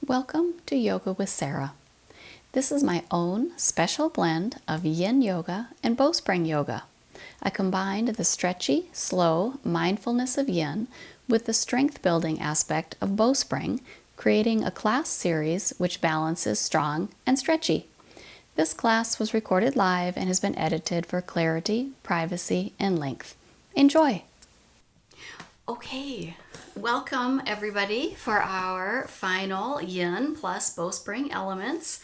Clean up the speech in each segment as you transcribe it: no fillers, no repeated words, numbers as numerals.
Welcome to Yoga with Sara. This is my own special blend of Yin Yoga and Bowspring Yoga. I combined the stretchy, slow mindfulness of Yin with the strength-building aspect of Bowspring, creating a class series which balances strong and stretchy. This class was recorded live and has been edited for clarity, privacy, and length. Enjoy! Okay, welcome everybody for our final Yin plus Bowspring elements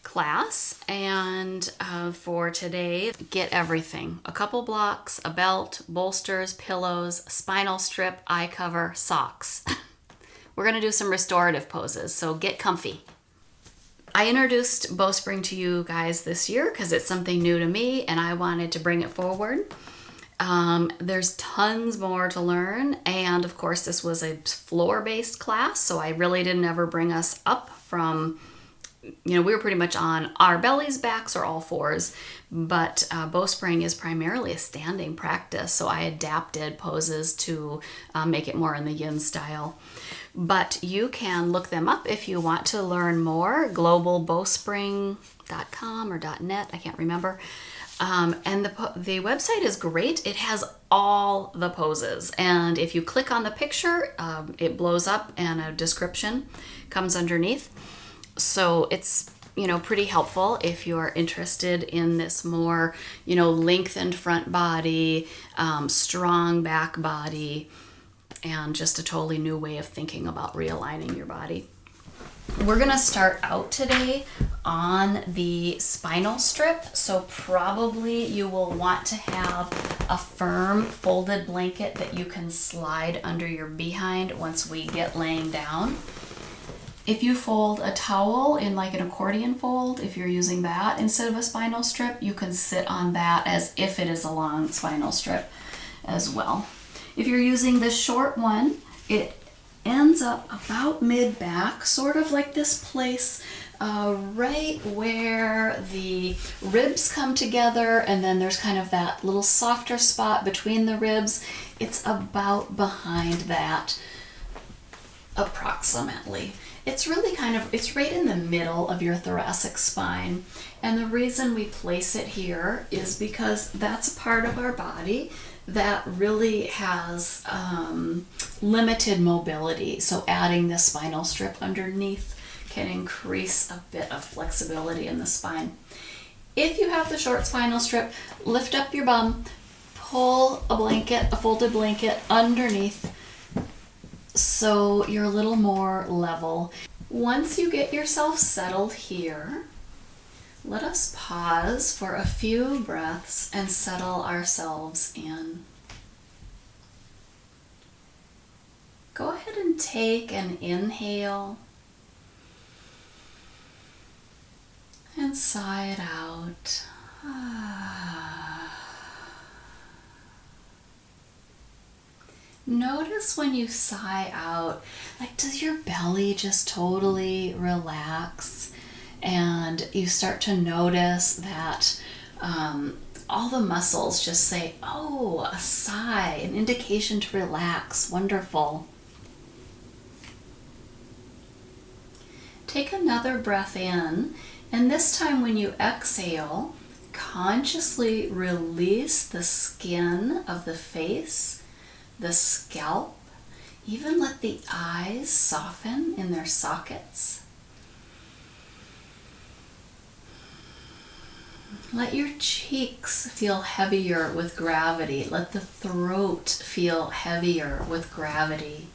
class. And for today, get everything. A couple blocks, a belt, bolsters, pillows, spinal strip, eye cover, socks. We're going to do some restorative poses, so get comfy. I introduced Bowspring to you guys this year because it's something new to me and I wanted to bring it forward. There's tons more to learn, and of course this was a floor-based class, so I really didn't ever bring us up from, we were pretty much on our bellies, backs, or all fours, but Bowspring is primarily a standing practice, so I adapted poses to make it more in the Yin style. But you can look them up if you want to learn more, globalbowspring.com or .net, I can't remember. And the website is great. It has all the poses. And if you click on the picture, it blows up and a description comes underneath. So it's, pretty helpful if you're interested in this more, lengthened front body, strong back body, and just a totally new way of thinking about realigning your body. We're going to start out today on the spinal strip, so probably you will want to have a firm folded blanket that you can slide under your behind once we get laying down. If you fold a towel in like an accordion fold, if you're using that instead of a spinal strip, you can sit on that as if it is a long spinal strip as well. If you're using this short one, it ends up about mid-back, sort of like this place right where the ribs come together, and then there's kind of that little softer spot between the ribs. It's about behind that approximately. It's really it's right in the middle of your thoracic spine, and the reason we place it here is because that's a part of our body that really has limited mobility. So adding the spinal strip underneath can increase a bit of flexibility in the spine. If you have the short spinal strip, lift up your bum, pull a folded blanket underneath so you're a little more level. Once you get yourself settled here, let us pause for a few breaths and settle ourselves in. Go ahead and take an inhale and sigh it out. Notice when you sigh out, does your belly just totally relax? And you start to notice that all the muscles just say, oh, a sigh, an indication to relax. Wonderful. Take another breath in, and this time when you exhale, consciously release the skin of the face, the scalp, even let the eyes soften in their sockets. Let your cheeks feel heavier with gravity. Let the throat feel heavier with gravity.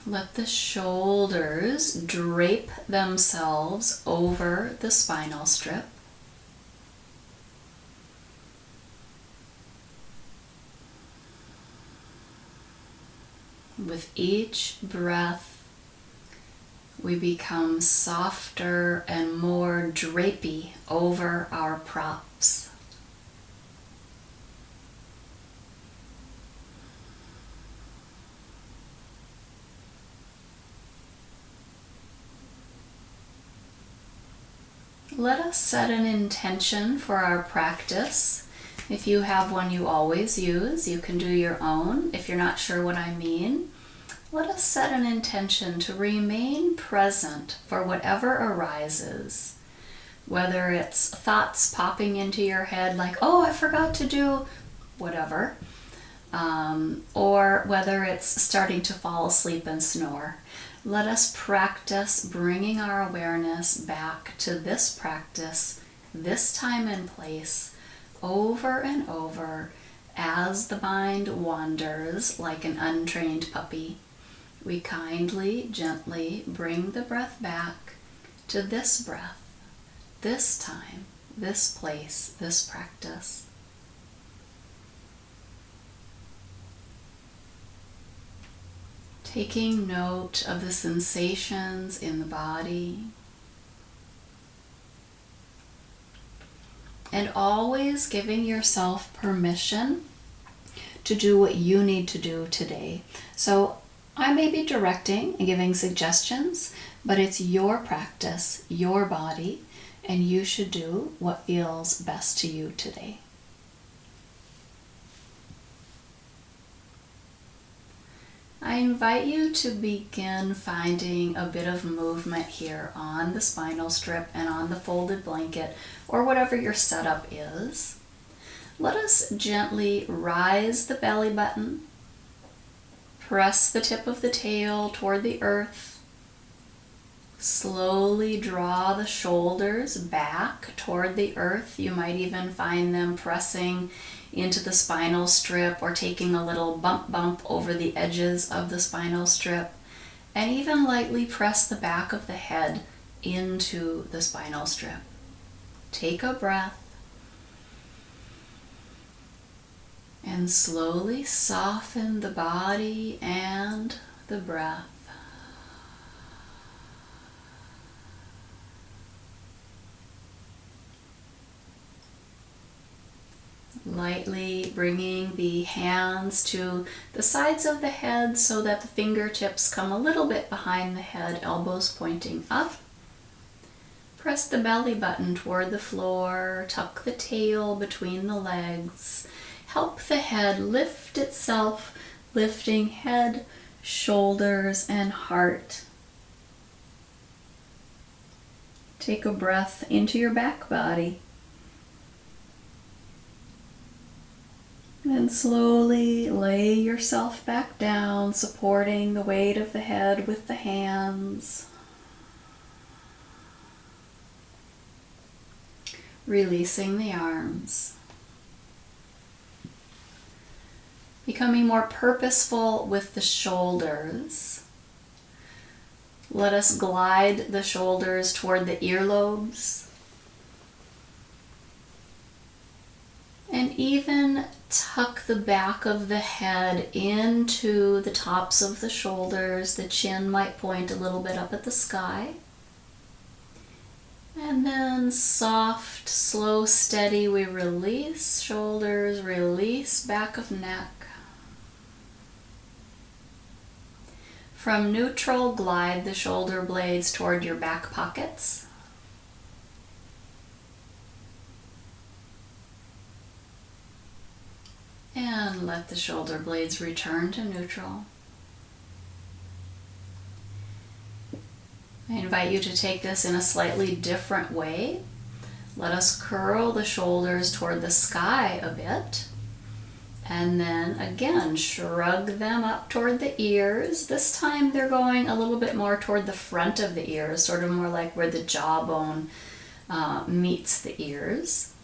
Let the shoulders drape themselves over the spinal strip. With each breath, we become softer and more drapey over our props. Let us set an intention for our practice If you have one you always use, you can do your own. If you're not sure what I mean, let us set an intention to remain present for whatever arises. Whether it's thoughts popping into your head like, oh, I forgot to do whatever, or whether it's starting to fall asleep and snore. Let us practice bringing our awareness back to this practice, this time and place, over and over as the mind wanders like an untrained puppy. We kindly, gently bring the breath back to this breath, this time, this place, this practice. Taking note of the sensations in the body, and always giving yourself permission to do what you need to do today. So I may be directing and giving suggestions, but it's your practice, your body, and you should do what feels best to you today. I invite you to begin finding a bit of movement here on the spinal strip and on the folded blanket, or whatever your setup is. Let us gently rise the belly button, press the tip of the tail toward the earth, slowly draw the shoulders back toward the earth. You might even find them pressing into the spinal strip or taking a little bump over the edges of the spinal strip, and even lightly press the back of the head into the spinal strip. Take a breath and slowly soften the body and the breath. Lightly bringing the hands to the sides of the head so that the fingertips come a little bit behind the head, elbows pointing up. Press the belly button toward the floor, tuck the tail between the legs. Help the head lift itself, lifting head, shoulders, and heart. Take a breath into your back body. And slowly lay yourself back down, supporting the weight of the head with the hands. Releasing the arms. Becoming more purposeful with the shoulders. Let us glide the shoulders toward the earlobes. And even tuck the back of the head into the tops of the shoulders. The chin might point a little bit up at the sky. And then soft, slow, steady, we release shoulders, release back of neck. From neutral, glide the shoulder blades toward your back pockets. And let the shoulder blades return to neutral. I invite you to take this in a slightly different way. Let us curl the shoulders toward the sky a bit. And then again, shrug them up toward the ears. This time they're going a little bit more toward the front of the ears, sort of more like where the jawbone meets the ears.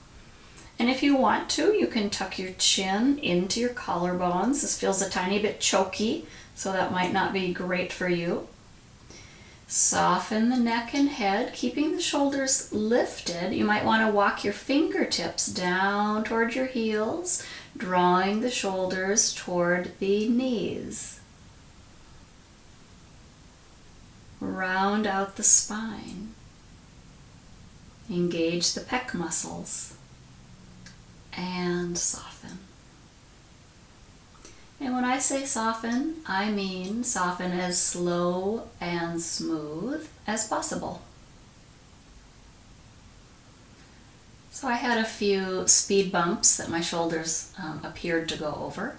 And if you want to, you can tuck your chin into your collarbones. This feels a tiny bit choky, so that might not be great for you. Soften the neck and head, keeping the shoulders lifted. You might want to walk your fingertips down toward your heels, drawing the shoulders toward the knees. Round out the spine. Engage the pec muscles. And soften. And when I say soften, I mean soften as slow and smooth as possible. So I had a few speed bumps that my shoulders appeared to go over,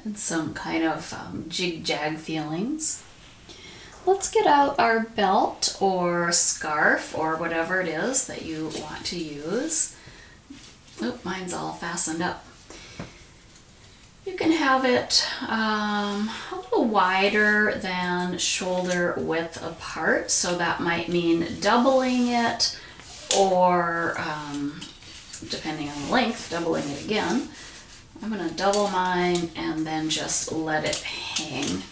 and some kind of jig-jag feelings. Let's get out our belt or scarf or whatever it is that you want to use. Oop, mine's all fastened up. You can have it a little wider than shoulder width apart, so that might mean doubling it, or depending on the length, doubling it again. I'm going to double mine and then just let it hang.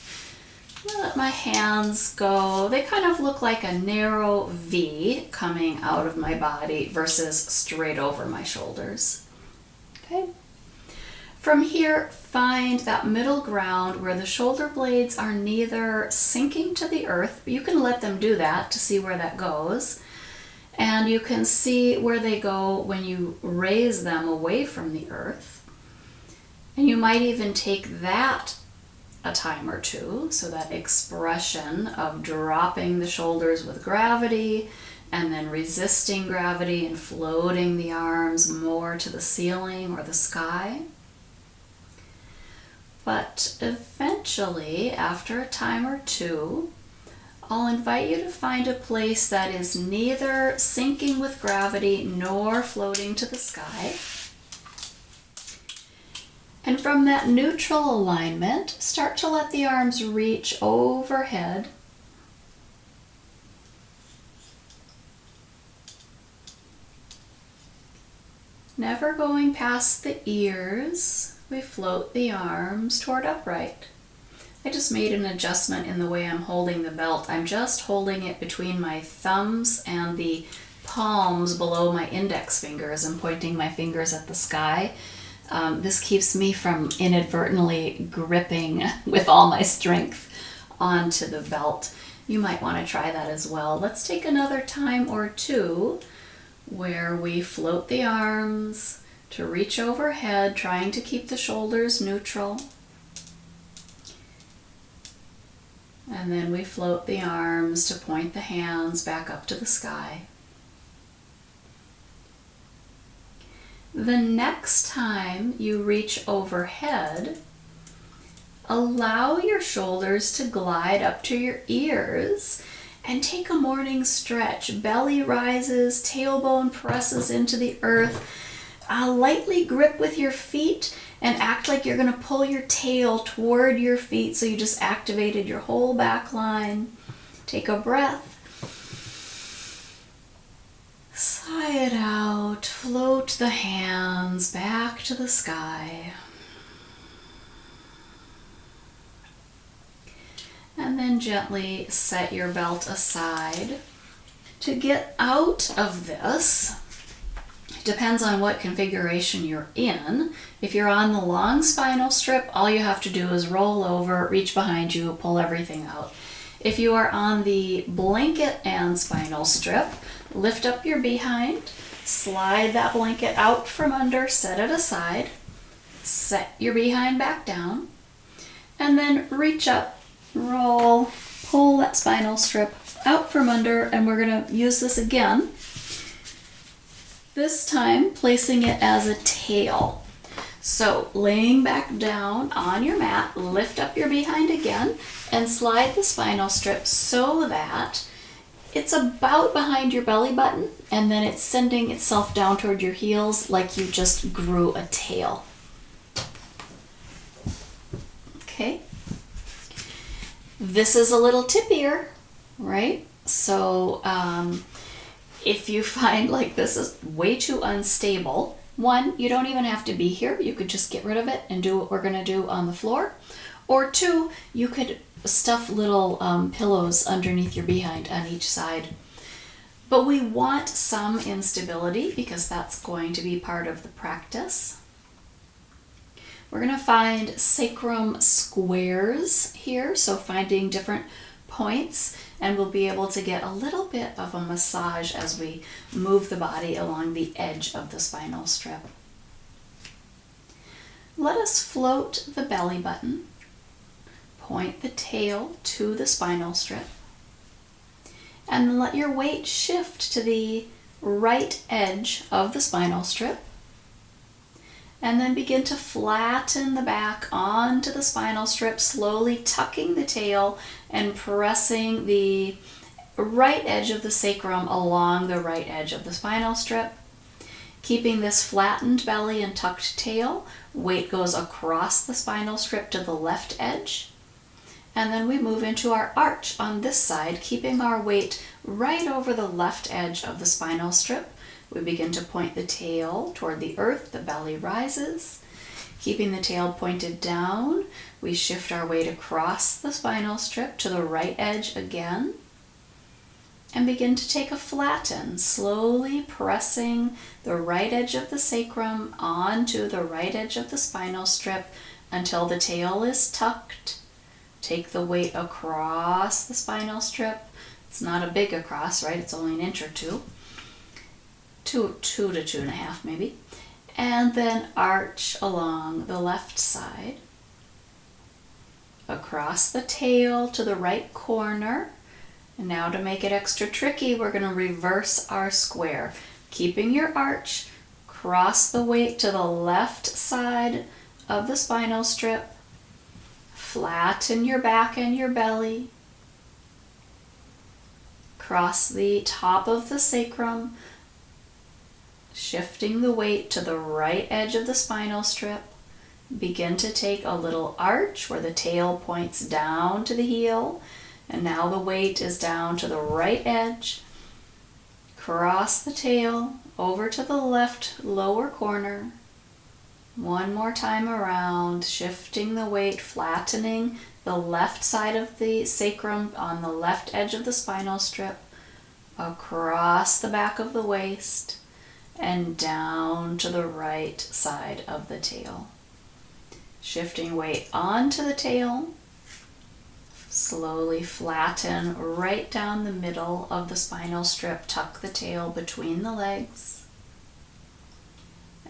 Let my hands go. They kind of look like a narrow V coming out of my body versus straight over my shoulders. Okay. From here, find that middle ground where the shoulder blades are neither sinking to the earth, but you can let them do that to see where that goes. And you can see where they go when you raise them away from the earth. And you might even take that a time or two, so that expression of dropping the shoulders with gravity and then resisting gravity and floating the arms more to the ceiling or the sky. But eventually, after a time or two, I'll invite you to find a place that is neither sinking with gravity nor floating to the sky. And from that neutral alignment, start to let the arms reach overhead. Never going past the ears, we float the arms toward upright. I just made an adjustment in the way I'm holding the belt. I'm just holding it between my thumbs and the palms below my index fingers and pointing my fingers at the sky. This keeps me from inadvertently gripping with all my strength onto the belt. You might want to try that as well. Let's take another time or two where we float the arms to reach overhead, trying to keep the shoulders neutral. And then we float the arms to point the hands back up to the sky. The next time you reach overhead, allow your shoulders to glide up to your ears and take a morning stretch. Belly rises, tailbone presses into the earth. Lightly grip with your feet and act like you're going to pull your tail toward your feet, so you just activated your whole back line. Take a breath. Sigh it out. Float the hands back to the sky. And then gently set your belt aside. To get out of this, it depends on what configuration you're in. If you're on the long spinal strip, all you have to do is roll over, reach behind you, pull everything out. If you are on the blanket and spinal strip, lift up your behind, slide that blanket out from under, set it aside, set your behind back down, and then reach up, roll, pull that spinal strip out from under, and we're going to use this again. This time, placing it as a tail. So, laying back down on your mat, lift up your behind again, and slide the spinal strip so that it's about behind your belly button, and then it's sending itself down toward your heels like you just grew a tail. Okay. This is a little tippier, right? So, if you find like this is way too unstable, one, you don't even have to be here. You could just get rid of it and do what we're going to do on the floor. Or two, you could stuff little pillows underneath your behind on each side. But we want some instability because that's going to be part of the practice. We're going to find sacrum squares here, so finding different points, and we'll be able to get a little bit of a massage as we move the body along the edge of the spinal strip. Let us float the belly button, point the tail to the spinal strip, and let your weight shift to the right edge of the spinal strip. And then begin to flatten the back onto the spinal strip, slowly tucking the tail and pressing the right edge of the sacrum along the right edge of the spinal strip. Keeping this flattened belly and tucked tail, weight goes across the spinal strip to the left edge. And then we move into our arch on this side, keeping our weight right over the left edge of the spinal strip. We begin to point the tail toward the earth, the belly rises. Keeping the tail pointed down, we shift our weight across the spinal strip to the right edge again. And begin to take a flatten, slowly pressing the right edge of the sacrum onto the right edge of the spinal strip until the tail is tucked. Take the weight across the spinal strip. It's not a big across, right? It's only an inch or two. 2 to 2.5 maybe. And then arch along the left side. Across the tail to the right corner. And now to make it extra tricky, we're going to reverse our square. Keeping your arch, cross the weight to the left side of the spinal strip. Flatten your back and your belly. Cross the top of the sacrum, shifting the weight to the right edge of the spinal strip. Begin to take a little arch where the tail points down to the heel. And now the weight is down to the right edge. Cross the tail over to the left lower corner. One more time around, shifting the weight, flattening the left side of the sacrum on the left edge of the spinal strip, across the back of the waist, and down to the right side of the tail. Shifting weight onto the tail. Slowly flatten right down the middle of the spinal strip. Tuck the tail between the legs.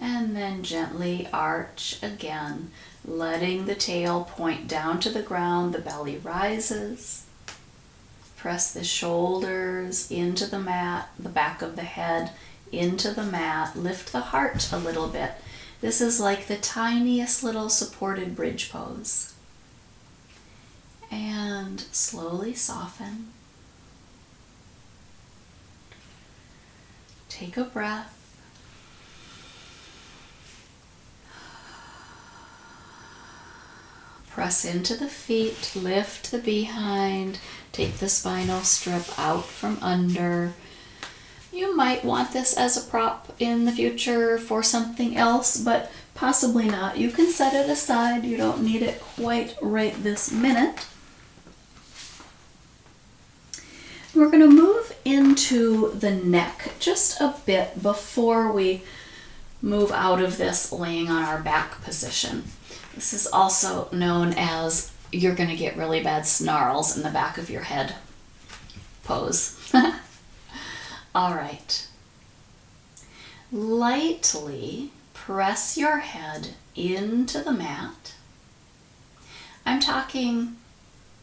And then gently arch again, letting the tail point down to the ground. The belly rises. Press the shoulders into the mat, the back of the head into the mat. Lift the heart a little bit. This is like the tiniest little supported bridge pose. And slowly soften. Take a breath. Press into the feet, lift the behind, take the spinal strip out from under. You might want this as a prop in the future for something else, but possibly not. You can set it aside. You don't need it quite right this minute. We're going to move into the neck just a bit before we move out of this laying on our back position. This is also known as you're going to get really bad snarls in the back of your head pose. All right. Lightly press your head into the mat. I'm talking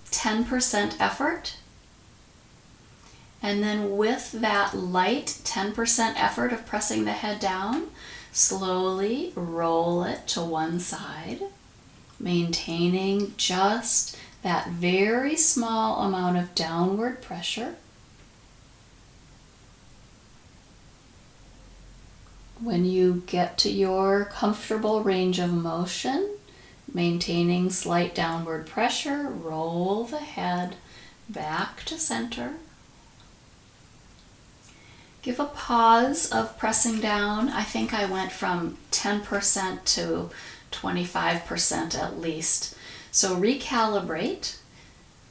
10% effort. And then with that light 10% effort of pressing the head down, slowly roll it to one side, maintaining just that very small amount of downward pressure. When you get to your comfortable range of motion, maintaining slight downward pressure, roll the head back to center. Give a pause of pressing down. I think I went from 10% to 25% at least. So recalibrate,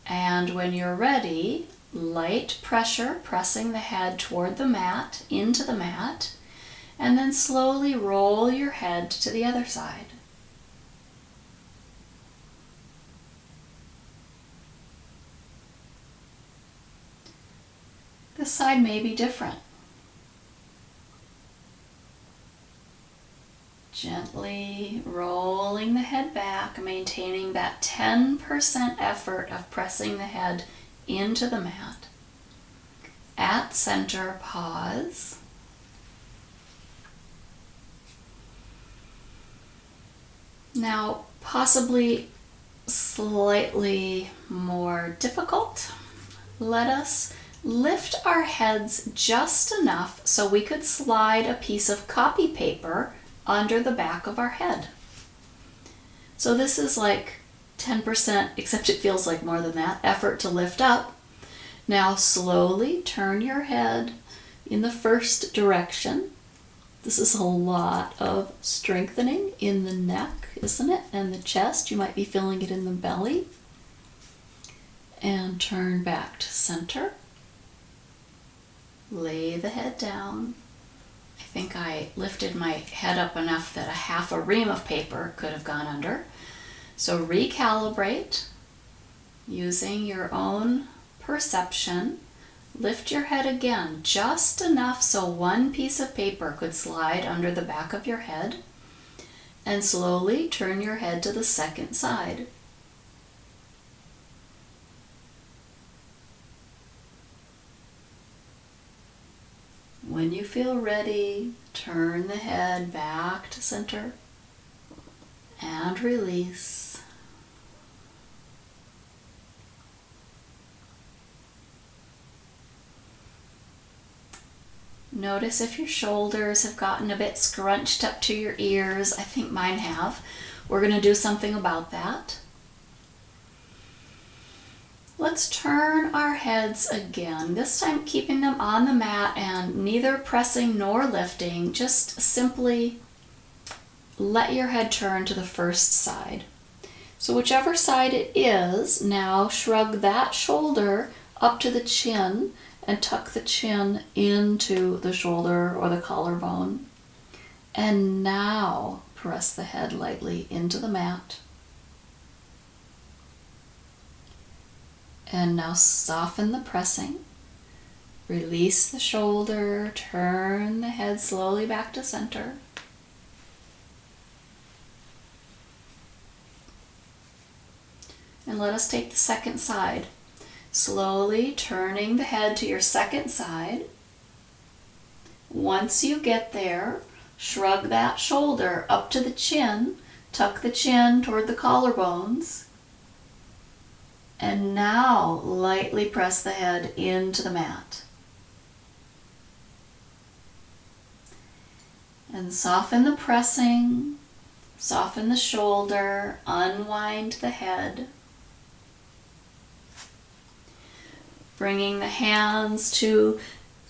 and when you're ready, light pressure, pressing the head toward the mat, into the mat, and then slowly roll your head to the other side. This side may be different. Gently rolling the head back, maintaining that 10% effort of pressing the head into the mat. At center, pause. Now, possibly slightly more difficult, let us lift our heads just enough so we could slide a piece of copy paper under the back of our head. So this is like 10%, except it feels like more than that, effort to lift up. Now slowly turn your head in the first direction. This is a lot of strengthening in the neck, isn't it? And the chest. You might be feeling it in the belly. And turn back to center. Lay the head down. I think I lifted my head up enough that a half a ream of paper could have gone under. So recalibrate using your own perception. Lift your head again, just enough so one piece of paper could slide under the back of your head, and slowly turn your head to the second side. When you feel ready, turn the head back to center and release. Notice if your shoulders have gotten a bit scrunched up to your ears. I think mine have. We're going to do something about that. Let's turn our heads again, this time keeping them on the mat and neither pressing nor lifting. Just simply let your head turn to the first side. So whichever side it is, now shrug that shoulder up to the chin and tuck the chin into the shoulder or the collarbone. And now press the head lightly into the mat. And now soften the pressing. Release the shoulder, turn the head slowly back to center. And let us take the second side. Slowly turning the head to your second side. Once you get there, shrug that shoulder up to the chin, tuck the chin toward the collarbones, and now lightly press the head into the mat. And soften the pressing, soften the shoulder, unwind the head. Bringing the hands to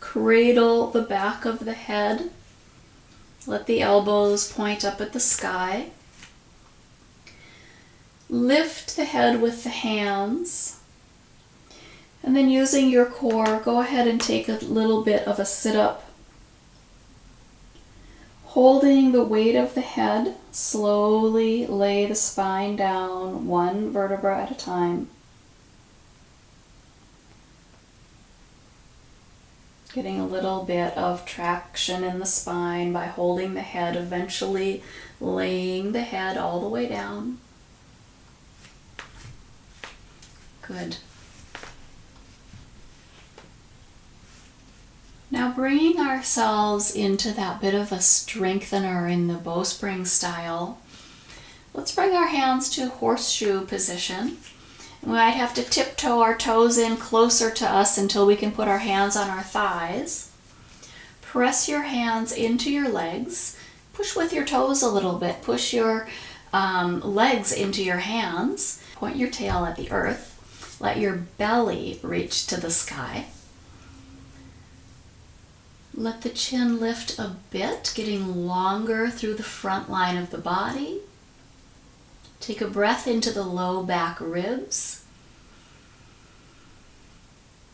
cradle the back of the head. Let the elbows point up at the sky. Lift the head with the hands. And then using your core, go ahead and take a little bit of a sit-up. Holding the weight of the head, slowly lay the spine down, one vertebra at a time. Getting a little bit of traction in the spine by holding the head, eventually laying the head all the way down. Good. Now bringing ourselves into that bit of a strengthener in the bowspring style, let's bring our hands to horseshoe position. We might have to tiptoe our toes in closer to us until we can put our hands on our thighs. Press your hands into your legs. Push with your toes a little bit. Push your legs into your hands. Point your tail at the earth. Let your belly reach to the sky. Let the chin lift a bit, getting longer through the front line of the body. Take a breath into the low back ribs.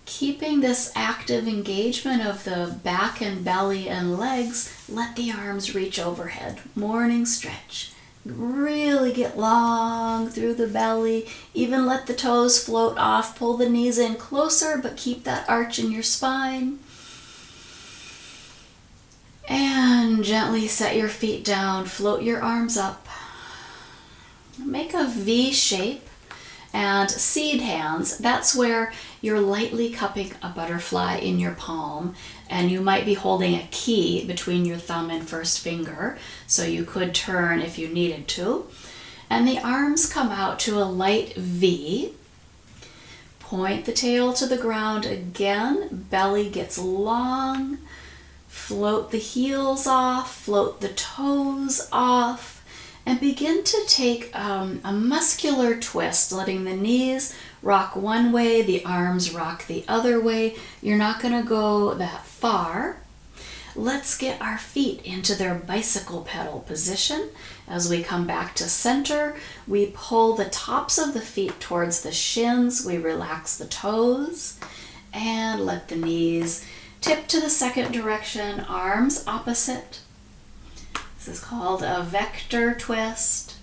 Keeping this active engagement of the back and belly and legs, let the arms reach overhead. Morning stretch. Really get long through the belly. Even let the toes float off. Pull the knees in closer, but keep that arch in your spine. And gently set your feet down. Float your arms up. Make a V shape and seed hands. That's where you're lightly cupping a butterfly in your palm, and you might be holding a key between your thumb and first finger, so you could turn if you needed to. And the arms come out to a light V. Point the tail to the ground again. Belly gets long. Float the heels off, float the toes off, and begin to take a muscular twist, letting the knees rock one way, the arms rock the other way. You're not going to go that far. Let's get our feet into their bicycle pedal position. As we come back to center, we pull the tops of the feet towards the shins. We relax the toes and let the knees tip to the second direction, arms opposite. This is called a vector twist.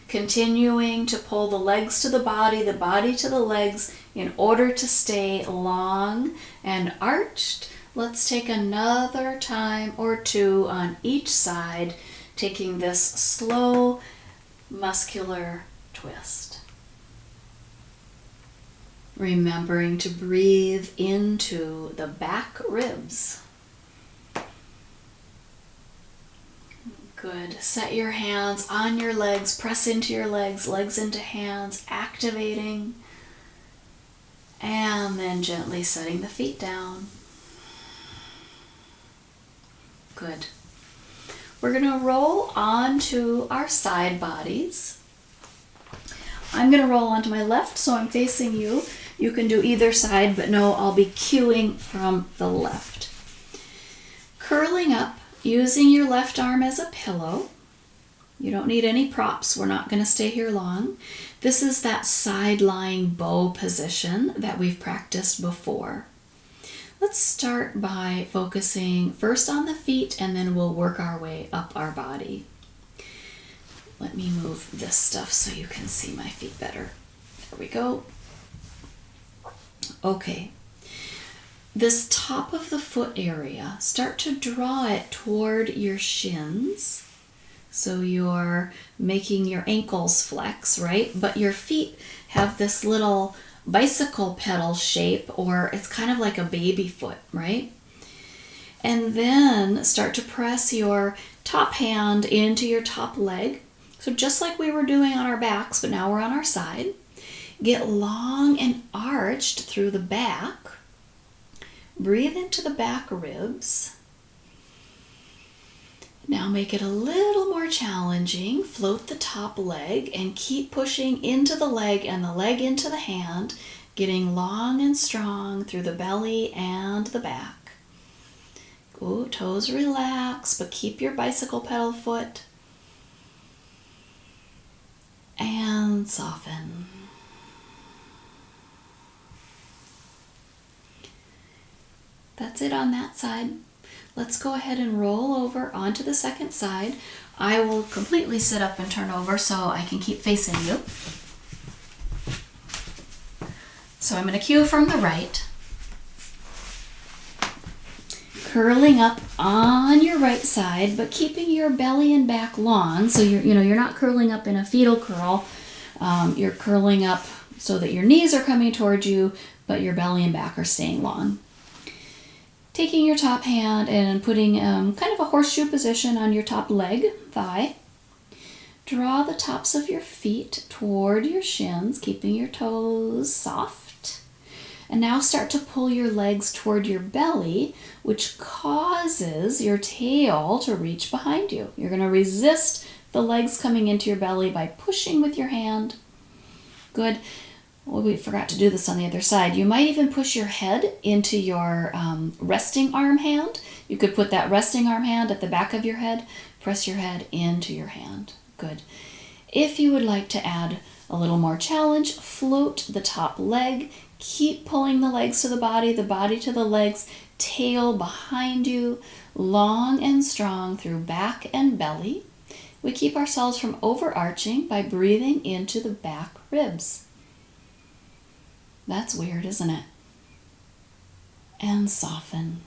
Continuing to pull the legs to the body to the legs in order to stay long and arched. Let's take another time or two on each side, taking this slow, muscular twist. Remembering to breathe into the back ribs. Good. Set your hands on your legs, press into your legs, legs into hands, activating, and then gently setting the feet down. Good. We're going to roll onto our side bodies. I'm going to roll onto my left, so I'm facing you. You can do either side, but no, I'll be cueing from the left. Curling up, using your left arm as a pillow. You don't need any props. We're not going to stay here long. This is that side lying bow position that we've practiced before. Let's start by focusing first on the feet, and then we'll work our way up our body. Let me move this stuff so you can see my feet better. There we go. Okay. This top of the foot area, start to draw it toward your shins. So you're making your ankles flex, right? But your feet have this little bicycle pedal shape, or it's kind of like a baby foot, right? And then start to press your top hand into your top leg. So just like we were doing on our backs, but now we're on our side. Get long and arched through the back. Breathe into the back ribs. Now make it a little more challenging. Float the top leg and keep pushing into the leg and the leg into the hand, getting long and strong through the belly and the back. Ooh, toes relax, but keep your bicycle pedal foot. And soften. That's it on that side. Let's go ahead and roll over onto the second side. I will completely sit up and turn over so I can keep facing you. So I'm going to cue from the right. Curling up on your right side, but keeping your belly and back long. So you're not curling up in a fetal curl. You're curling up so that your knees are coming towards you, but your belly and back are staying long. Taking your top hand and putting kind of a horseshoe position on your top leg, thigh. Draw the tops of your feet toward your shins, keeping your toes soft. And now start to pull your legs toward your belly, which causes your tail to reach behind you. You're going to resist the legs coming into your belly by pushing with your hand. Good. Well, we forgot to do this on the other side. You might even push your head into your resting arm hand. You could put that resting arm hand at the back of your head. Press your head into your hand. Good. If you would like to add a little more challenge, float the top leg. Keep pulling the legs to the body to the legs, tail behind you, long and strong through back and belly. We keep ourselves from overarching by breathing into the back ribs. That's weird, isn't it? And soften.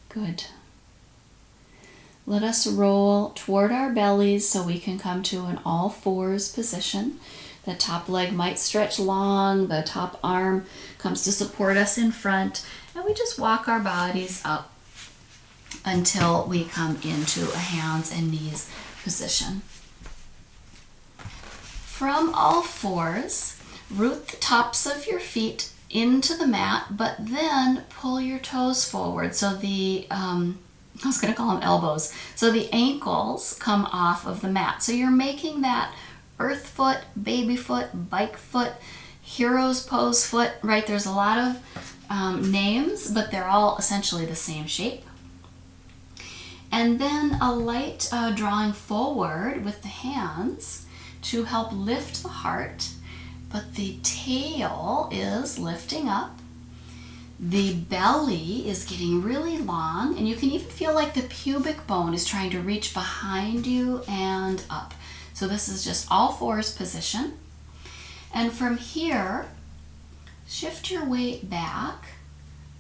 Good. Let us roll toward our bellies so we can come to an all fours position. The top leg might stretch long, the top arm comes to support us in front, and we just walk our bodies up. until we come into a hands and knees position. From all fours, root the tops of your feet into the mat, but then pull your toes forward. So I was going to call them elbows. So the ankles come off of the mat. So you're making that earth foot, baby foot, bike foot, hero's pose foot, right? There's a lot of names, but they're all essentially the same shape. And then a light drawing forward with the hands to help lift the heart, but the tail is lifting up. The belly is getting really long, and you can even feel like the pubic bone is trying to reach behind you and up. So this is just all fours position. And from here, shift your weight back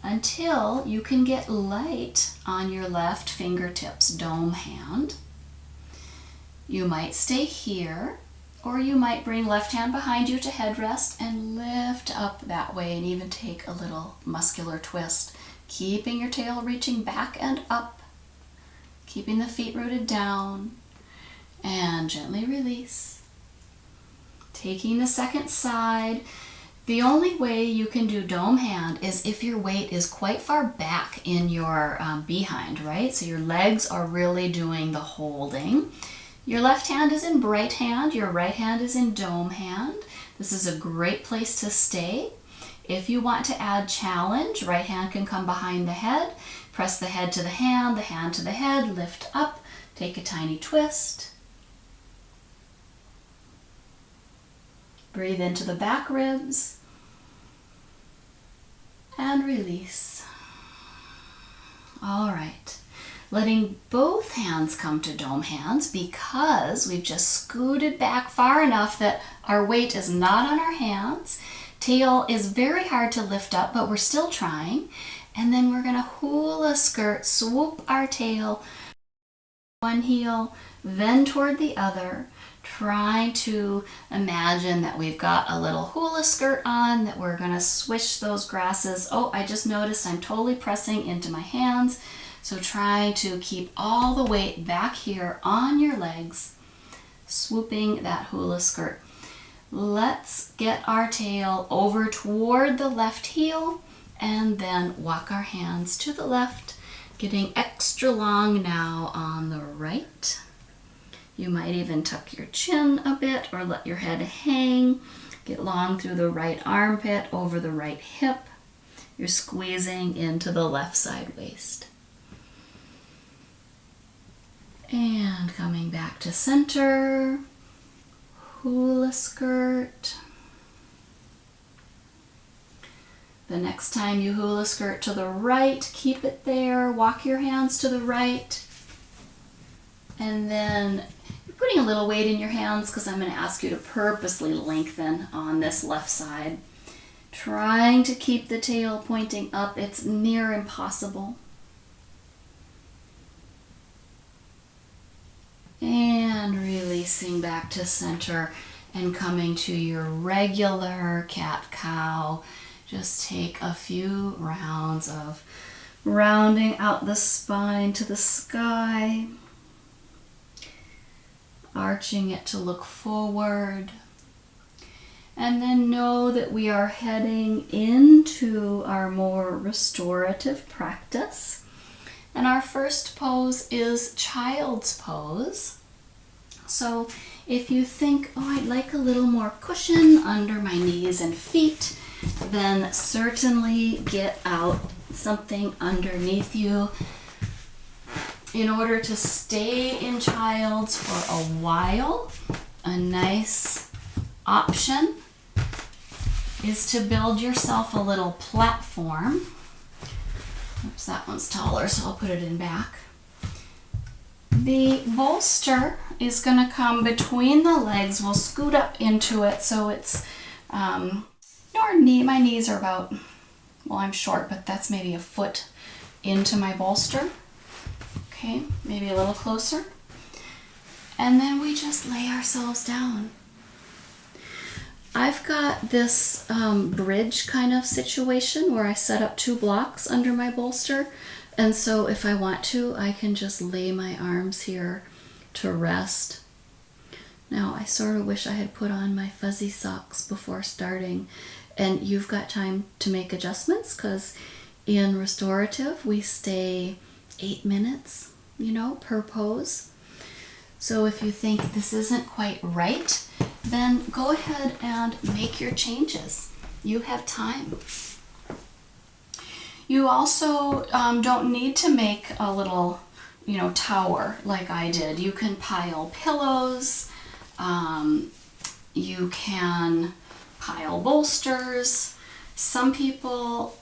until you can get light on your left fingertips, dome hand. You might stay here, or you might bring left hand behind you to headrest and lift up that way, and even take a little muscular twist, keeping your tail reaching back and up, keeping the feet rooted down, and gently release. Taking the second side. The only way you can do dome hand is if your weight is quite far back in your behind, right? So your legs are really doing the holding. Your left hand is in bright hand, your right hand is in dome hand. This is a great place to stay. If you want to add challenge, right hand can come behind the head, press the head to the hand to the head, lift up, take a tiny twist. Breathe into the back ribs and release. All right. Letting both hands come to dome hands because we've just scooted back far enough that our weight is not on our hands. Tail is very hard to lift up, but we're still trying. And then we're going to hula skirt, swoop our tail, one heel, then toward the other, trying to imagine that we've got a little hula skirt on, that we're going to swish those grasses. Oh, I just noticed I'm totally pressing into my hands. So try to keep all the weight back here on your legs, swooping that hula skirt. Let's get our tail over toward the left heel and then walk our hands to the left, getting extra long now on the right. You might even tuck your chin a bit or let your head hang. Get long through the right armpit, over the right hip. You're squeezing into the left side waist. And coming back to center, hula skirt. The next time you hula skirt to the right, keep it there, walk your hands to the right. And then you're putting a little weight in your hands because I'm going to ask you to purposely lengthen on this left side. Trying to keep the tail pointing up, it's near impossible. And releasing back to center and coming to your regular cat-cow. Just take a few rounds of rounding out the spine to the sky, arching it to look forward. And then know that we are heading into our more restorative practice. And our first pose is child's pose. So if you think, oh, I'd like a little more cushion under my knees and feet, then certainly get out something underneath you. In order to stay in child's for a while, a nice option is to build yourself a little platform. Oops, that one's taller, so I'll put it in back. The bolster is going to come between the legs. We'll scoot up into it so it's, my knees are about, well, I'm short, but that's maybe a foot into my bolster. Okay, maybe a little closer. And then we just lay ourselves down. I've got this bridge kind of situation where I set up 2 blocks under my bolster. And so if I want to, I can just lay my arms here to rest. Now, I sort of wish I had put on my fuzzy socks before starting. And you've got time to make adjustments, because in restorative, we stay 8 minutes, per pose. So if you think this isn't quite right, then go ahead and make your changes. You have time. You also don't need to make a little, tower like I did. You can pile pillows. You can pile bolsters. Some people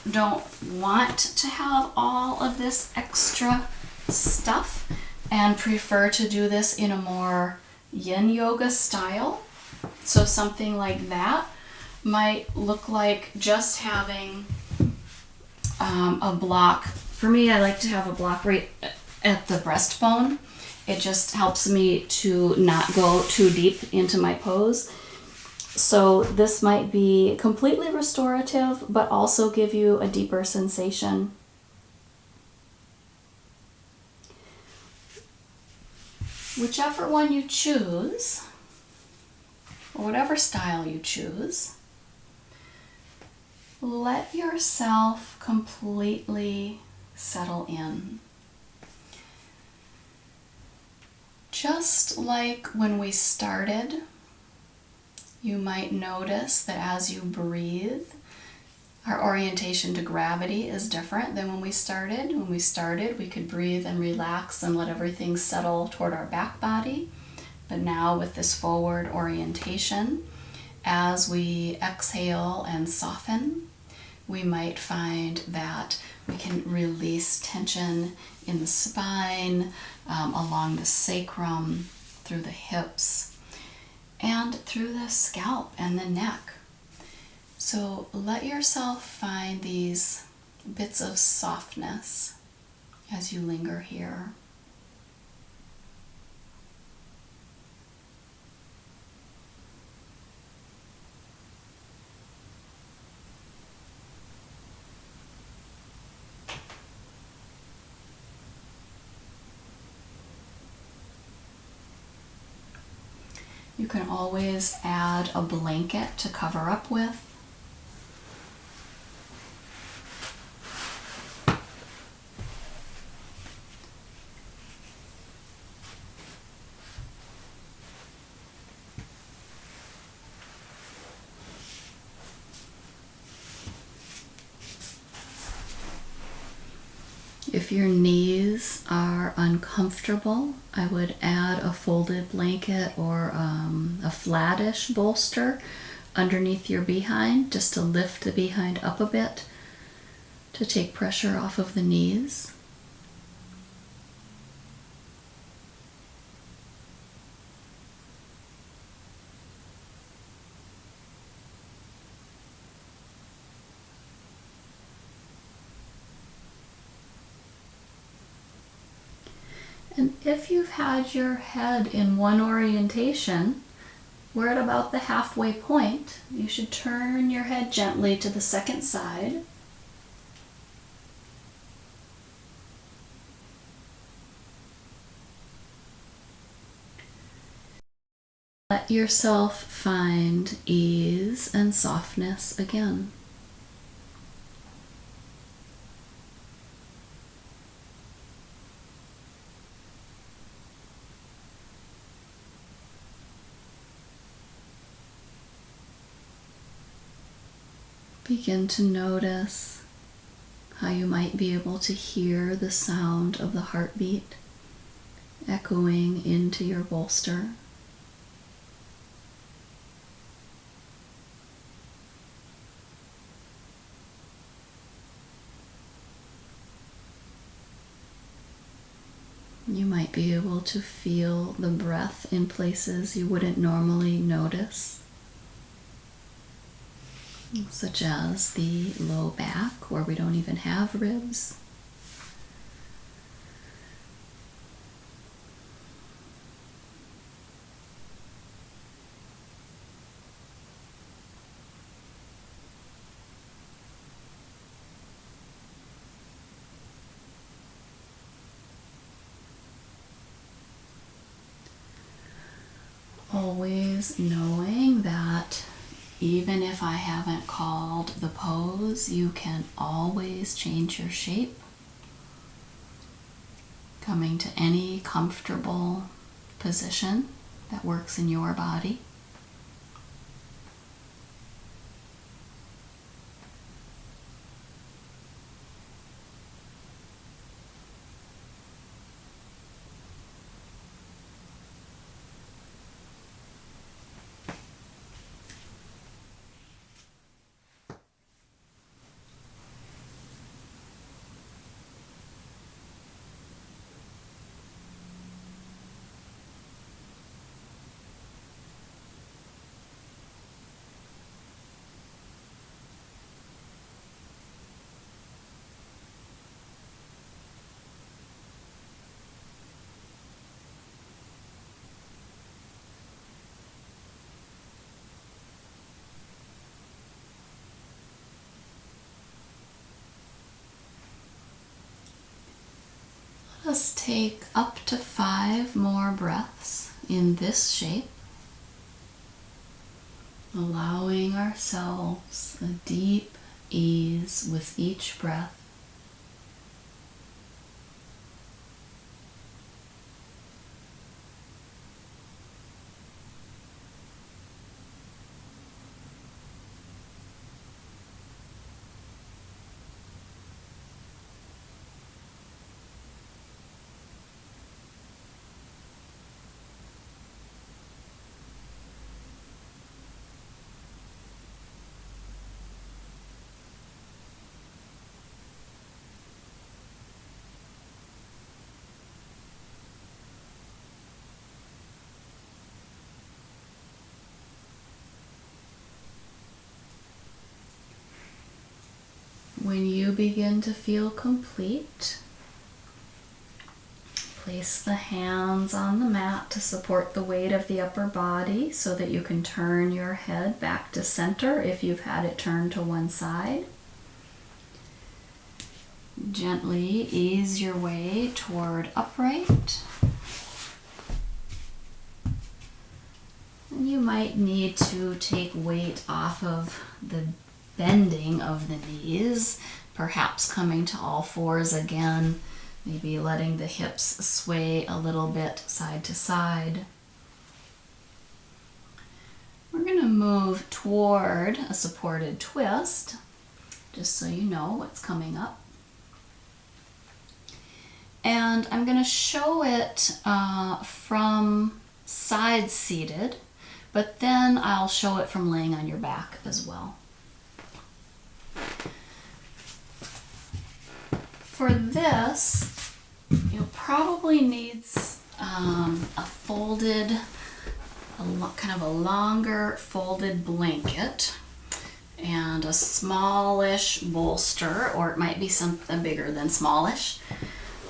don't want to have all of this extra stuff and prefer to do this in a more yin yoga style. So something like that might look like just having a block. For me, I like to have a block right at the breastbone. It just helps me to not go too deep into my pose. So this might be completely restorative, but also give you a deeper sensation. Whichever one you choose, or whatever style you choose, let yourself completely settle in. Just like when we started, you might notice that as you breathe, our orientation to gravity is different than when we started. When we started, we could breathe and relax and let everything settle toward our back body. But now with this forward orientation, as we exhale and soften, we might find that we can release tension in the spine, along the sacrum, through the hips, and through the scalp and the neck. So let yourself find these bits of softness as you linger here. You can always add a blanket to cover up with. If your knees are uncomfortable, I would add a folded blanket or a flattish bolster underneath your behind, just to lift the behind up a bit to take pressure off of the knees. And if you've had your head in one orientation, we're at about the halfway point. You should turn your head gently to the second side. Let yourself find ease and softness again. Begin to notice how you might be able to hear the sound of the heartbeat echoing into your bolster. You might be able to feel the breath in places you wouldn't normally notice, such as the low back, where we don't even have ribs. Always knowing that even if I haven't called the pose, you can always change your shape, coming to any comfortable position that works in your body. Let's take up to 5 more breaths in this shape, allowing ourselves a deep ease with each breath. When you begin to feel complete, place the hands on the mat to support the weight of the upper body so that you can turn your head back to center if you've had it turned to one side. Gently ease your way toward upright. And you might need to take weight off of the bending of the knees, perhaps coming to all fours again, maybe letting the hips sway a little bit side to side. We're going to move toward a supported twist, just so you know what's coming up. And I'm going to show it from side seated, but then I'll show it from laying on your back as well. For this, you'll probably need a folded, kind of a longer folded blanket and a smallish bolster, or it might be something bigger than smallish.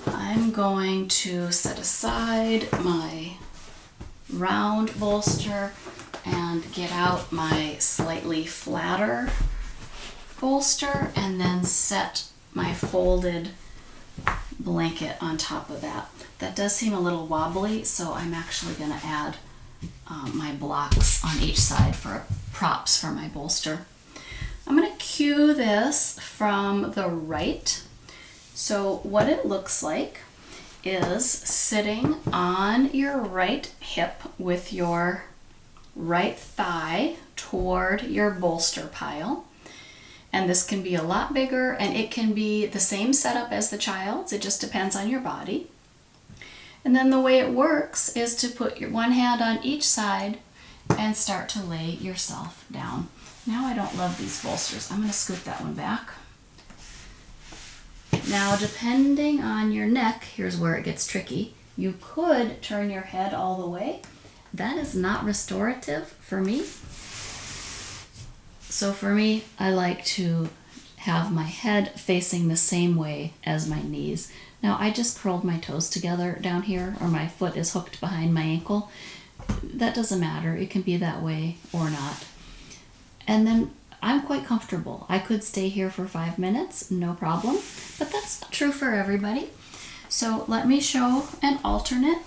I'm going to set aside my round bolster and get out my slightly flatter bolster and then set my folded blanket on top of that. That does seem a little wobbly, so I'm actually going to add my blocks on each side for props for my bolster. I'm going to cue this from the right. So what it looks like is sitting on your right hip with your right thigh toward your bolster pile. And this can be a lot bigger, and it can be the same setup as the child's. It just depends on your body. And then the way it works is to put your one hand on each side and start to lay yourself down. Now I don't love these bolsters. I'm going to scoot that one back. Now, depending on your neck, here's where it gets tricky. You could turn your head all the way. That is not restorative for me. So for me, I like to have my head facing the same way as my knees. Now, I just curled my toes together down here, or my foot is hooked behind my ankle. That doesn't matter. It can be that way or not. And then I'm quite comfortable. I could stay here for 5 minutes, no problem, but that's not true for everybody. So let me show an alternate.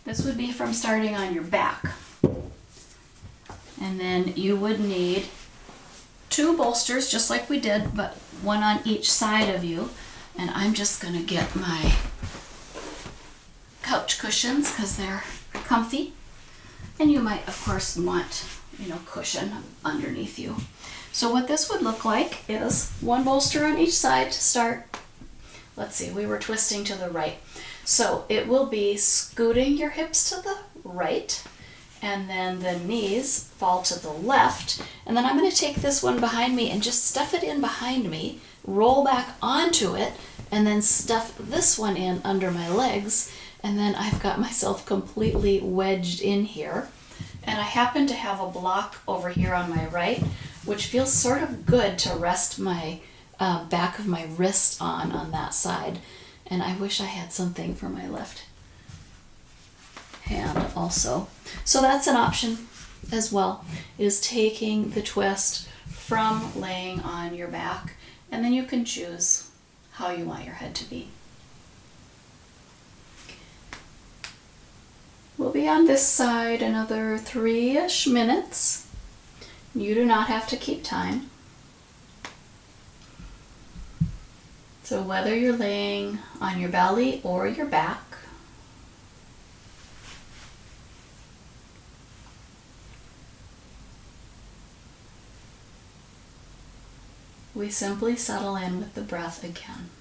This would be from starting on your back. And then you would need 2 bolsters, just like we did, but one on each side of you. And I'm just gonna get my couch cushions because they're comfy. And you might, of course, want, cushion underneath you. So what this would look like is 1 bolster on each side to start. Let's see, we were twisting to the right. So it will be scooting your hips to the right, and then the knees fall to the left. And then I'm going to take this one behind me and just stuff it in behind me, roll back onto it, and then stuff this one in under my legs. And then I've got myself completely wedged in here. And I happen to have a block over here on my right, which feels sort of good to rest my back of my wrist on that side. And I wish I had something for my left hand also. So that's an option as well, is taking the twist from laying on your back, and then you can choose how you want your head to be. We'll be on this side another 3-ish minutes. You do not have to keep time. So whether you're laying on your belly or your back, we simply settle in with the breath again.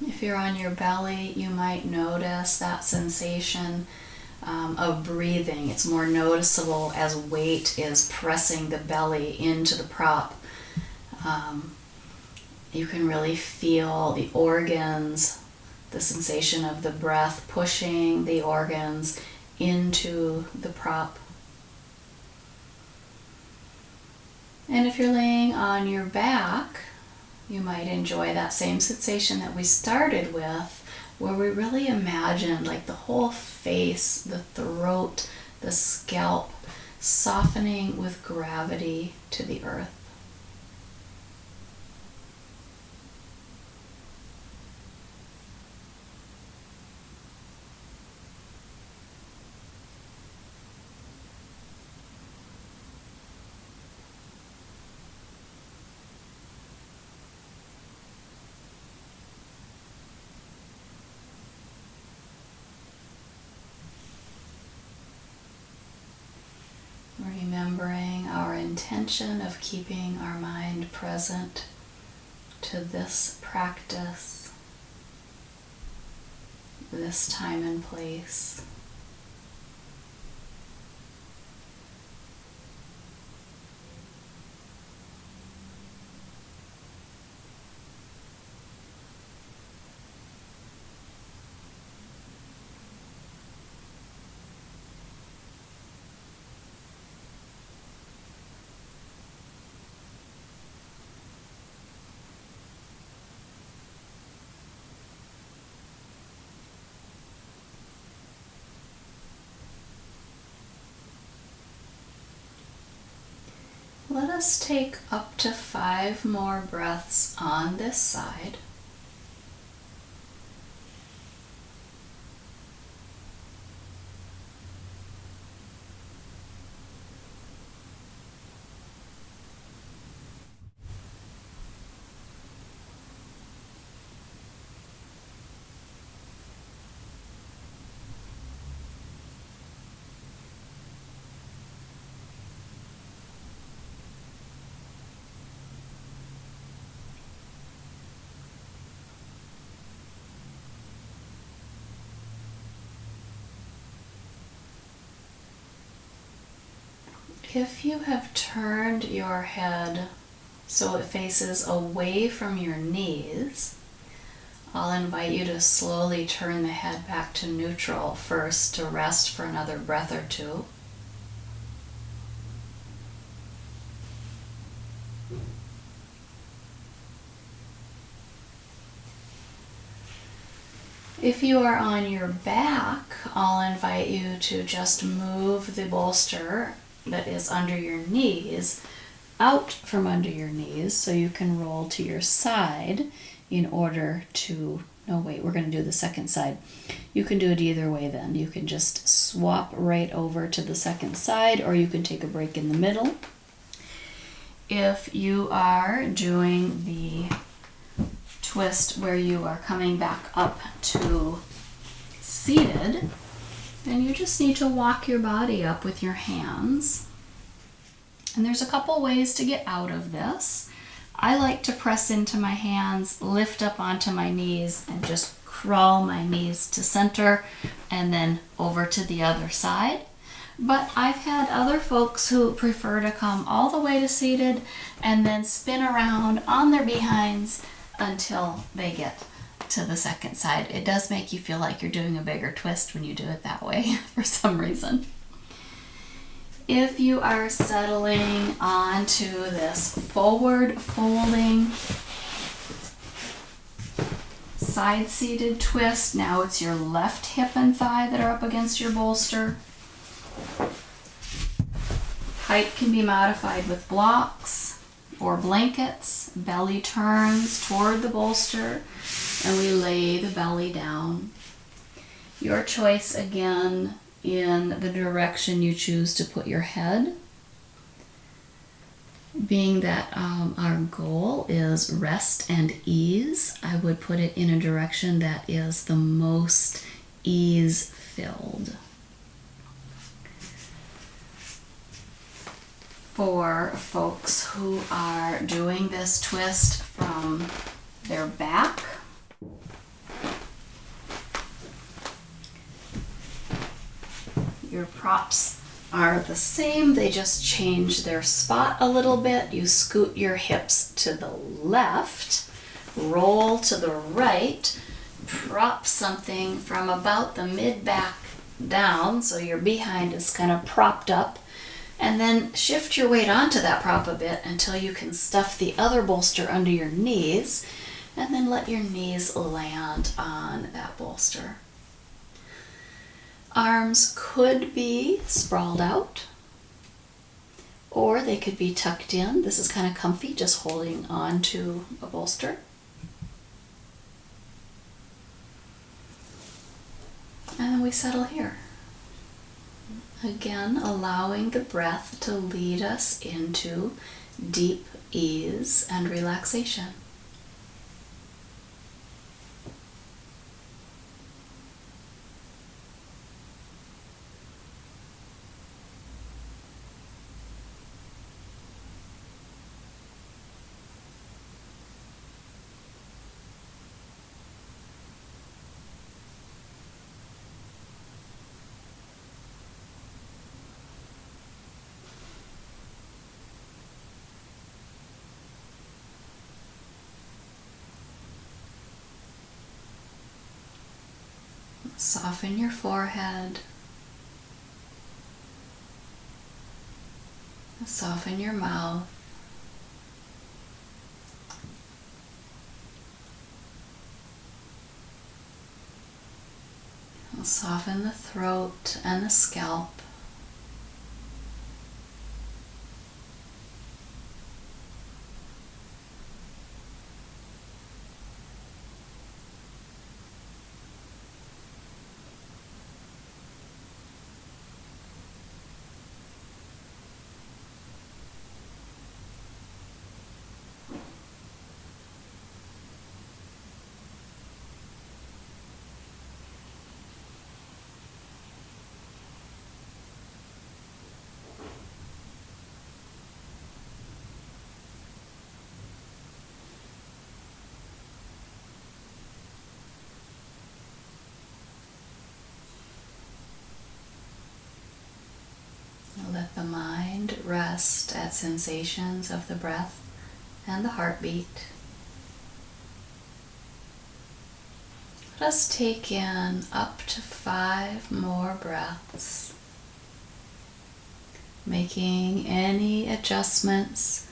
If you're on your belly, you might notice that sensation of breathing. It's more noticeable as weight is pressing the belly into the prop. You can really feel the organs, the sensation of the breath pushing the organs into the prop. And if you're laying on your back, you might enjoy that same sensation that we started with, where we really imagined like the whole face, the throat, the scalp softening with gravity to the earth. Remembering our intention of keeping our mind present to this practice, this time and place. Let us take up to 5 more breaths on this side. If you have turned your head so it faces away from your knees, I'll invite you to slowly turn the head back to neutral first to rest for another breath or two. If you are on your back, I'll invite you to just move the bolster that is under your knees out from under your knees so you can roll to your side in order to, no wait, we're going to do the second side. You can do it either way then. You can just swap right over to the second side, or you can take a break in the middle. If you are doing the twist where you are coming back up to seated, then you just need to walk your body up with your hands. And there's a couple ways to get out of this. I like to press into my hands, lift up onto my knees, and just crawl my knees to center and then over to the other side. But I've had other folks who prefer to come all the way to seated and then spin around on their behinds until they get to the second side. It does make you feel like you're doing a bigger twist when you do it that way for some reason. If you are settling onto this forward folding side seated twist, now it's your left hip and thigh that are up against your bolster. Height can be modified with blocks or blankets. Belly turns toward the bolster and we lay the belly down. Your choice again in the direction you choose to put your head. Being that our goal is rest and ease, I would put it in a direction that is the most ease-filled. For folks who are doing this twist from their back, your props are the same, they just change their spot a little bit. You scoot your hips to the left, roll to the right, prop something from about the mid-back down so your behind is kind of propped up, and then shift your weight onto that prop a bit until you can stuff the other bolster under your knees, and then let your knees land on that bolster. Arms could be sprawled out, or they could be tucked in. This is kind of comfy, just holding on to a bolster. And then we settle here. Again, allowing the breath to lead us into deep ease and relaxation. Soften your forehead. Soften your mouth. Soften the throat and the scalp. Let the mind rest at sensations of the breath and the heartbeat. Let us take in up to 5 more breaths, making any adjustments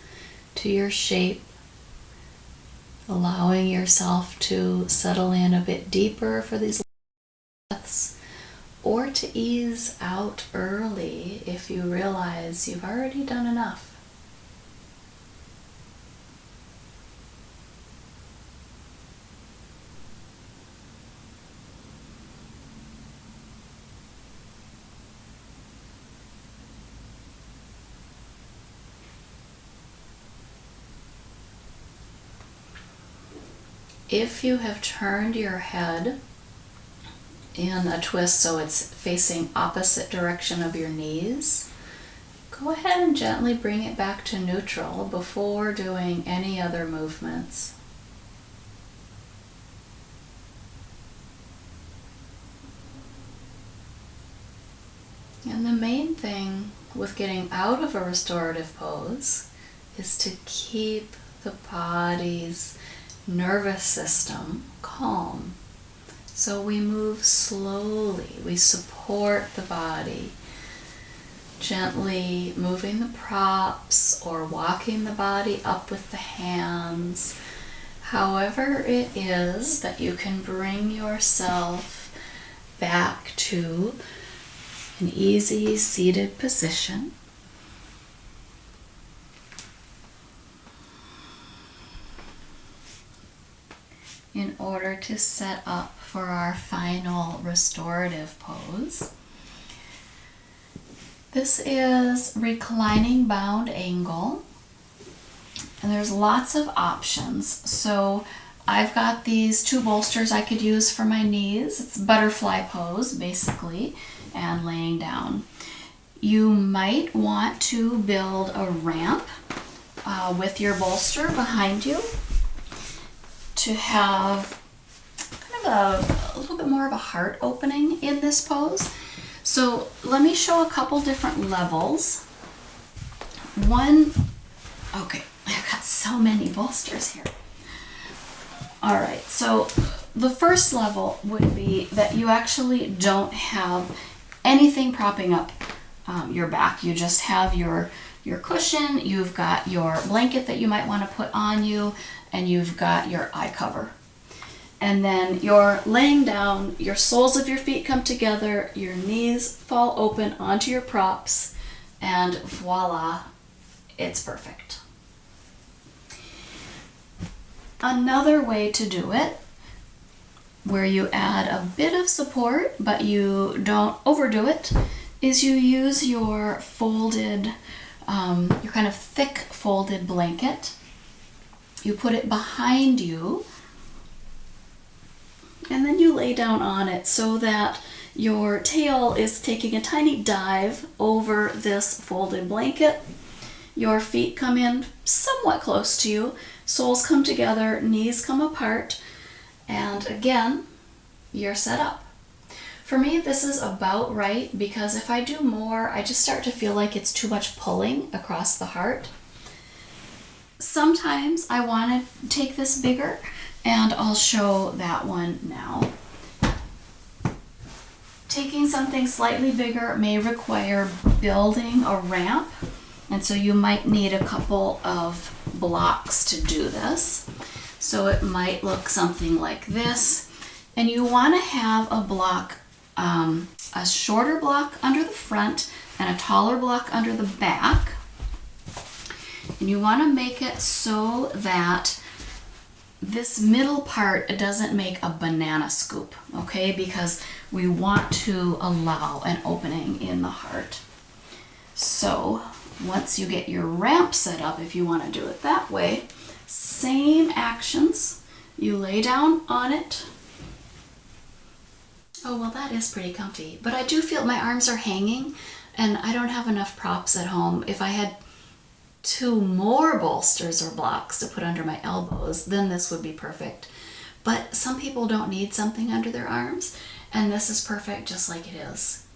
to your shape, allowing yourself to settle in a bit deeper for these breaths, or to ease out early if you realize you've already done enough. If you have turned your head in a twist so it's facing opposite direction of your knees, go ahead and gently bring it back to neutral before doing any other movements. And the main thing with getting out of a restorative pose is to keep the body's nervous system calm. So we move slowly, we support the body, gently moving the props or walking the body up with the hands. However it is that you can bring yourself back to an easy seated position. In order to set up for our final restorative pose. This is reclining bound angle, and there's lots of options. So I've got these 2 bolsters I could use for my knees. It's butterfly pose basically, and laying down. You might want to build a ramp with your bolster behind you to have kind of a little bit more of a heart opening in this pose. So let me show a couple different levels. One, okay, I've got so many bolsters here. All right, so the first level would be that you actually don't have anything propping up your back. You just have your cushion, you've got your blanket that you might want to put on you, and you've got your eye cover. And then you're laying down, your soles of your feet come together, your knees fall open onto your props, and voila, it's perfect. Another way to do it, where you add a bit of support but you don't overdo it, is you use your folded, your kind of thick folded blanket. You put it behind you, and then you lay down on it so that your tail is taking a tiny dive over this folded blanket. Your feet come in somewhat close to you, soles come together, knees come apart, and again, you're set up. For me, this is about right, because if I do more, I just start to feel like it's too much pulling across the heart. Sometimes I want to take this bigger, and I'll show that one now. Taking something slightly bigger may require building a ramp, and so you might need a couple of blocks to do this. So it might look something like this, and you want to have a block, a shorter block under the front and a taller block under the back. And you want to make it so that this middle part doesn't make a banana scoop, okay? Because we want to allow an opening in the heart. So once you get your ramp set up, if you want to do it that way, same actions. You lay down on it. Oh, well, that is pretty comfy. But I do feel my arms are hanging, and I don't have enough props at home. If I had 2 more bolsters or blocks to put under my elbows, then this would be perfect. But some people don't need something under their arms, and this is perfect just like it is.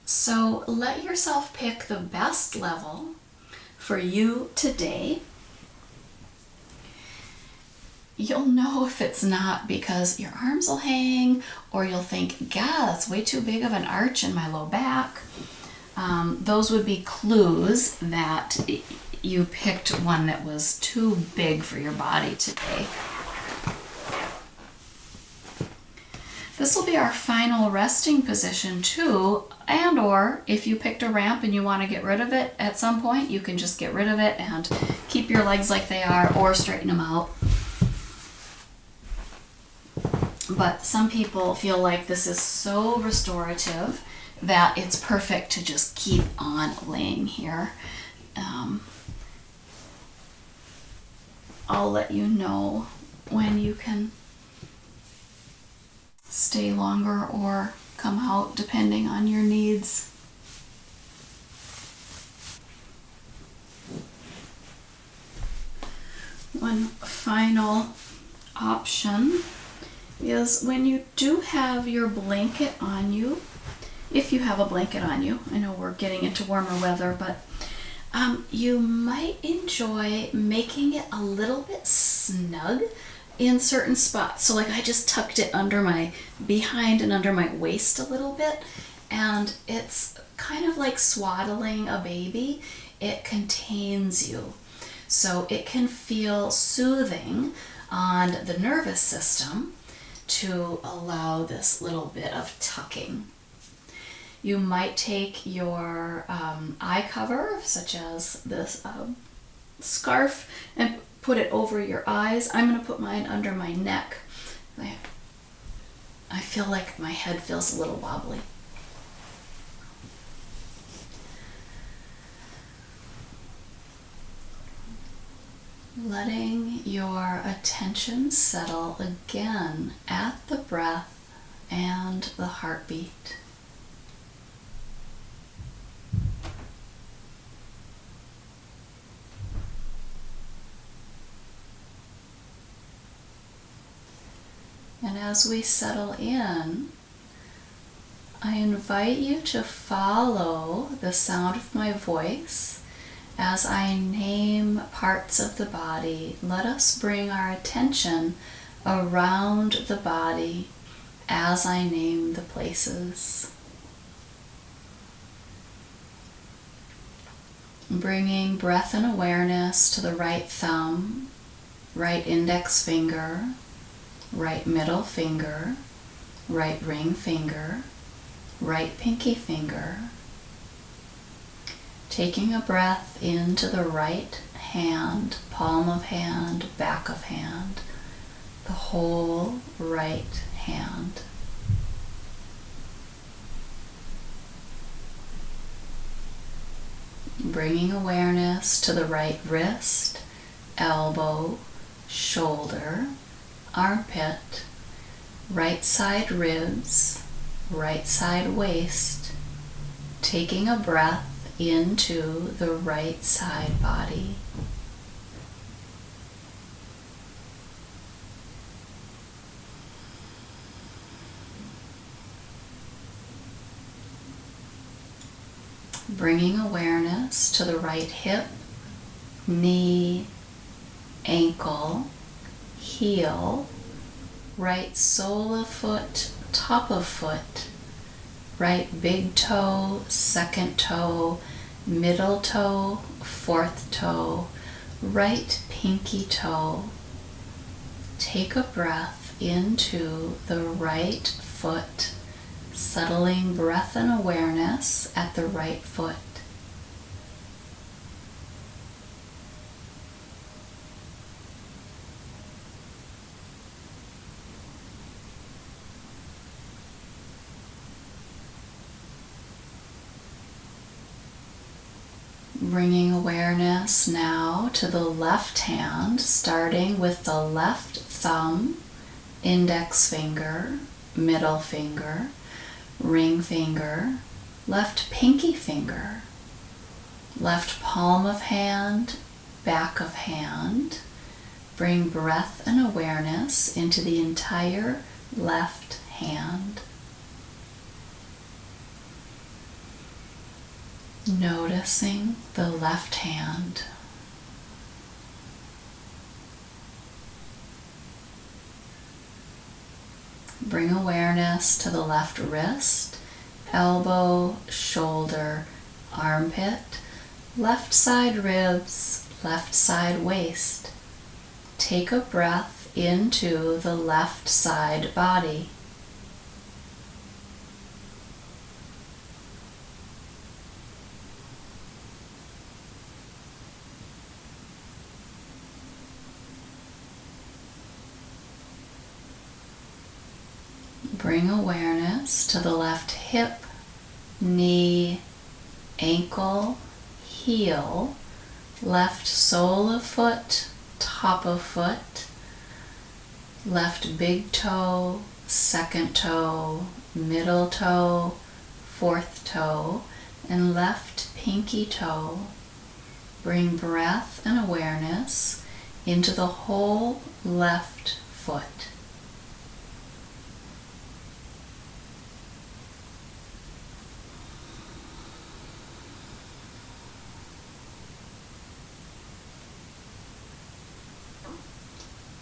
So let yourself pick the best level for you today. You'll know if it's not because your arms will hang, or you'll think, God, that's way too big of an arch in my low back. Those would be clues that you picked one that was too big for your body today. This will be our final resting position too, and or if you picked a ramp and you want to get rid of it at some point, you can just get rid of it and keep your legs like they are or straighten them out. But some people feel like this is so restorative that it's perfect to just keep on laying here. I'll let you know when you can stay longer or come out depending on your needs. One final option is when you do have your blanket on you, if you have a blanket on you, I know we're getting into warmer weather, but you might enjoy making it a little bit snug in certain spots. So like I just tucked it under my behind and under my waist a little bit, and it's kind of like swaddling a baby. It contains you, so it can feel soothing on the nervous system to allow this little bit of tucking. You might take your eye cover, such as this scarf, and put it over your eyes. I'm going to put mine under my neck. I feel like my head feels a little wobbly. Letting your attention settle again at the breath and the heartbeat. And as we settle in, I invite you to follow the sound of my voice as I name parts of the body. Let us bring our attention around the body as I name the places. Bringing breath and awareness to the right thumb, right index finger, right middle finger, right ring finger, right pinky finger. Taking a breath into the right hand, palm of hand, back of hand, the whole right hand. Bringing awareness to the right wrist, elbow, shoulder, armpit, right side ribs, right side waist, taking a breath into the right side body. Bringing awareness to the right hip, knee, ankle, heel, right sole of foot, top of foot, right big toe, second toe, middle toe, fourth toe, right pinky toe. Take a breath into the right foot, settling breath and awareness at the right foot. Bringing awareness now to the left hand, starting with the left thumb, index finger, middle finger, ring finger, left pinky finger, left palm of hand, back of hand. Bring breath and awareness into the entire left hand. Noticing the left hand. Bring awareness to the left wrist, elbow, shoulder, armpit, left side ribs, left side waist. Take a breath into the left side body. Bring awareness to the left hip, knee, ankle, heel, left sole of foot, top of foot, left big toe, second toe, middle toe, fourth toe, and left pinky toe. Bring breath and awareness into the whole left foot.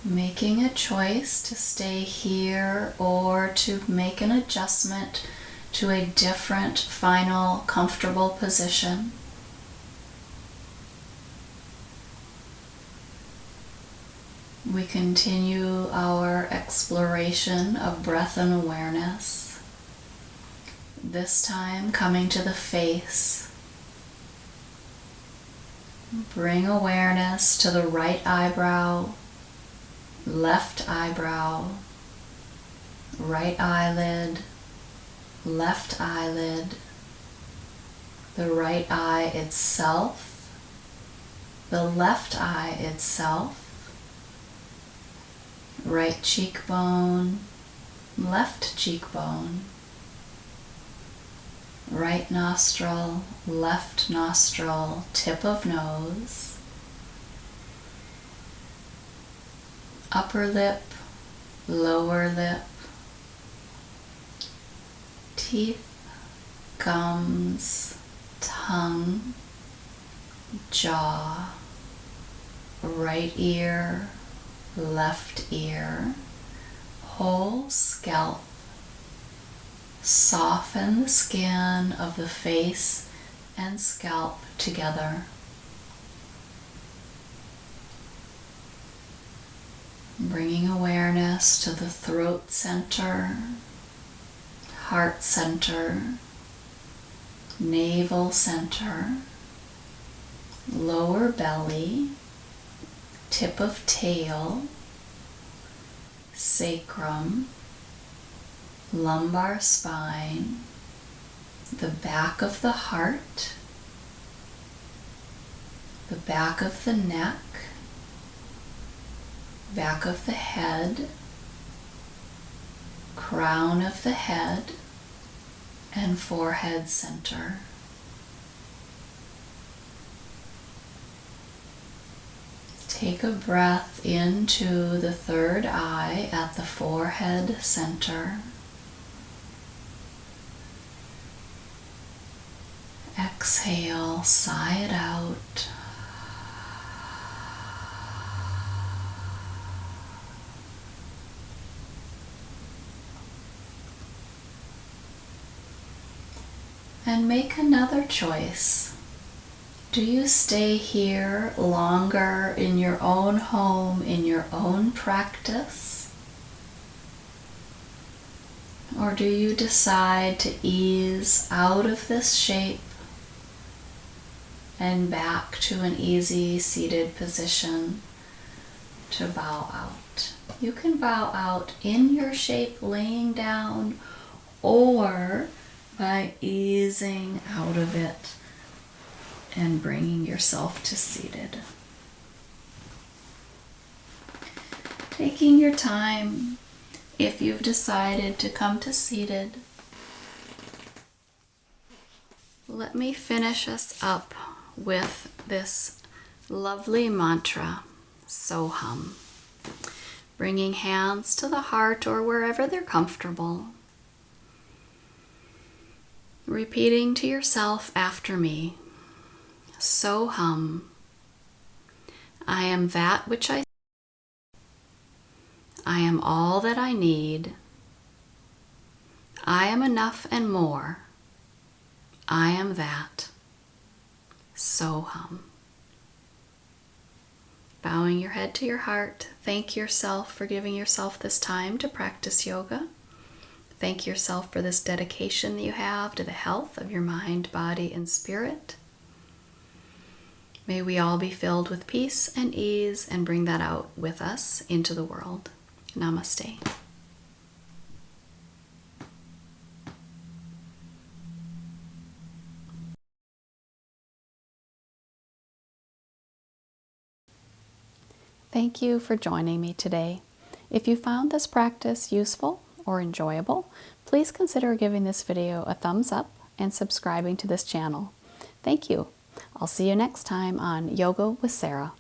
Making a choice to stay here or to make an adjustment to a different final comfortable position. We continue our exploration of breath and awareness, this time coming to the face. Bring awareness to the right eyebrow, left eyebrow, right eyelid, left eyelid, the right eye itself, the left eye itself, right cheekbone, left cheekbone, right nostril, left nostril, tip of nose, upper lip, lower lip, teeth, gums, tongue, jaw, right ear, left ear, whole scalp. Soften the skin of the face and scalp together. Bringing awareness to the throat center, heart center, navel center, lower belly, tip of tail, sacrum, lumbar spine, the back of the heart, the back of the neck, back of the head, crown of the head, and forehead center. Take a breath into the third eye at the forehead center. Exhale, sigh it out. And make another choice. Do you stay here longer in your own home, in your own practice? Or do you decide to ease out of this shape and back to an easy seated position to bow out? You can bow out in your shape laying down or by easing out of it and bringing yourself to seated. Taking your time, if you've decided to come to seated, let me finish us up with this lovely mantra, Soham. Bringing hands to the heart or wherever they're comfortable. Repeating to yourself after me, Soham. I am that which I am all that I need. I am enough and more. I am that. So bowing your head to your heart, thank yourself for giving yourself this time to practice yoga. Thank yourself for this dedication that you have to the health of your mind, body, and spirit. May we all be filled with peace and ease and bring that out with us into the world. Namaste. Thank you for joining me today. If you found this practice useful or enjoyable, please consider giving this video a thumbs up and subscribing to this channel. Thank you. I'll see you next time on Yoga with Sara.